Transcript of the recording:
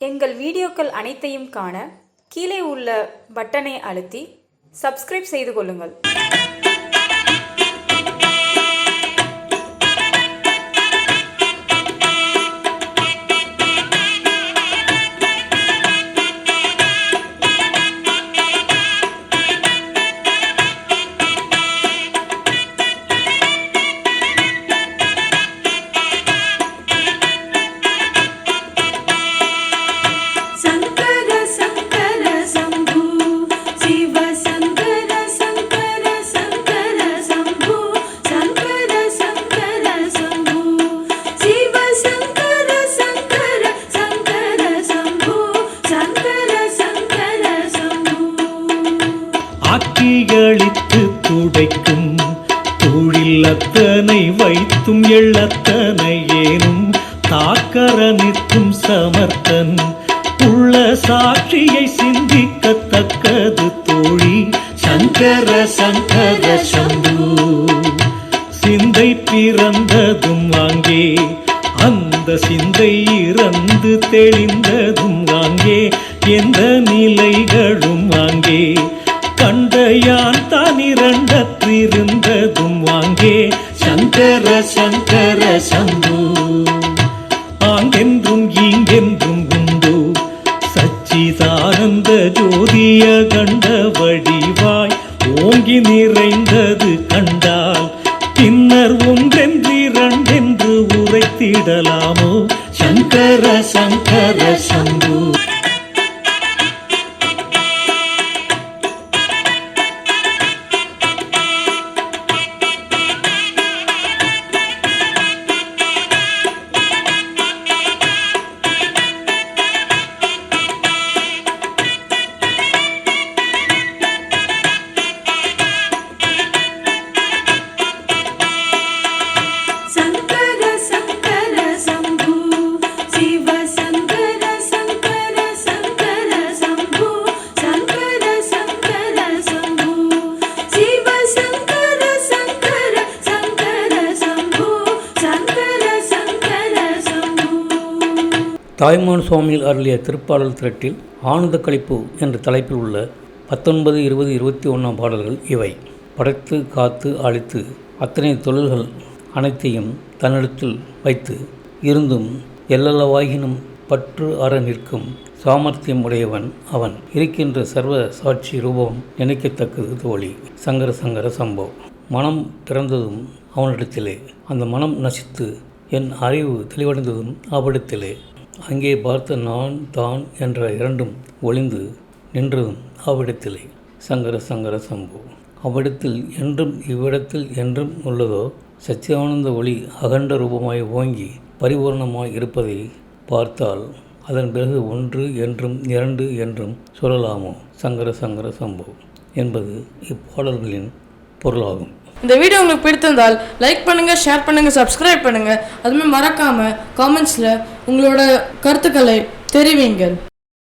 எங்கள் வீடியோக்கள் அனைத்தையும் காண கீழே உள்ள பட்டனை அழுத்தி சப்ஸ்கிரைப் செய்து கொள்ளுங்கள். ஆக்கிகளித்து துடைக்கும் தொழில் அத்தனை வைத்தும் எள்ளத்தனை ஏனும் தாக்கர நிற்கும் சமர்த்தன் உள்ள சாட்சியை சிந்திக்கத்தக்கது தோழி சங்கர சங்கர சம்பு. சிந்தை பிறந்ததும் அங்கே அந்த சிந்தை இறந்து தெளிந்ததும் அங்கே எந்த நிலைகளும் அங்கே கண்டையான் தான் இரண்டற்றிருந்ததும் வாங்கே சங்கர சங்கர சம்பு. ஆங்கென்றும் இங்கென்றும் உண்டு சச்சிதானந்த ஜோதிய கண்ட வடிவாய் ஓங்கி நிறைந்தது கண்டால் பின்னர் ஒன்றென்றிரண்டென்று உரைத்திடலாமோ சங்கர சங்கர சம்பு. தாய்மான் சுவாமிகள் அருளிய திருப்பாடல் திரட்டில் ஆனந்த களிப்பு என்ற தலைப்பில் உள்ள 19, 20, 21 பாடல்கள் இவை. படைத்து காத்து அழித்து அத்தனை தொழில்கள் அனைத்தையும் தன்னிடத்தில் வைத்து இருந்தும் எல்லளவாகினும் பற்று அற நிற்கும் சாமர்த்தியம் உடையவன் அவன். இருக்கின்ற சர்வ சாட்சி ரூபம் நினைக்கத்தக்கது தோழி சங்கர சங்கர சம்போ. மனம் பிறந்ததும் அவனிடத்திலே, அந்த மனம் நசித்து என் அறிவு தெளிவடைந்ததும் அவ்விடத்திலே, அங்கே பார்த்த நான் தான் என்ற இரண்டும் ஒளிந்து நின்றதும் அவ்விடத்திலே சங்கர சங்கர சம்பு. அவ்விடத்தில் என்றும் இவ்விடத்தில் என்றும் உள்ளதோ சச்சியானந்த ஒளி அகண்ட ரூபமாய் ஓங்கி பரிபூர்ணமாய் இருப்பதை பார்த்தால் அதன் பிறகு ஒன்று என்றும் இரண்டு என்றும் சொல்லலாமோ சங்கர சங்கர சம்பு என்பது இப்பாடல்களின் பொருளாகும். இந்த வீடியோ உங்களுக்கு பிடித்திருந்தால் லைக் பண்ணுங்கள், ஷேர் பண்ணுங்கள், சப்ஸ்கிரைப் பண்ணுங்கள். அதுமாதிரி மறக்காமல் காமெண்ட்ஸில் உங்களோட கருத்துக்களை தெரிவிங்கள்.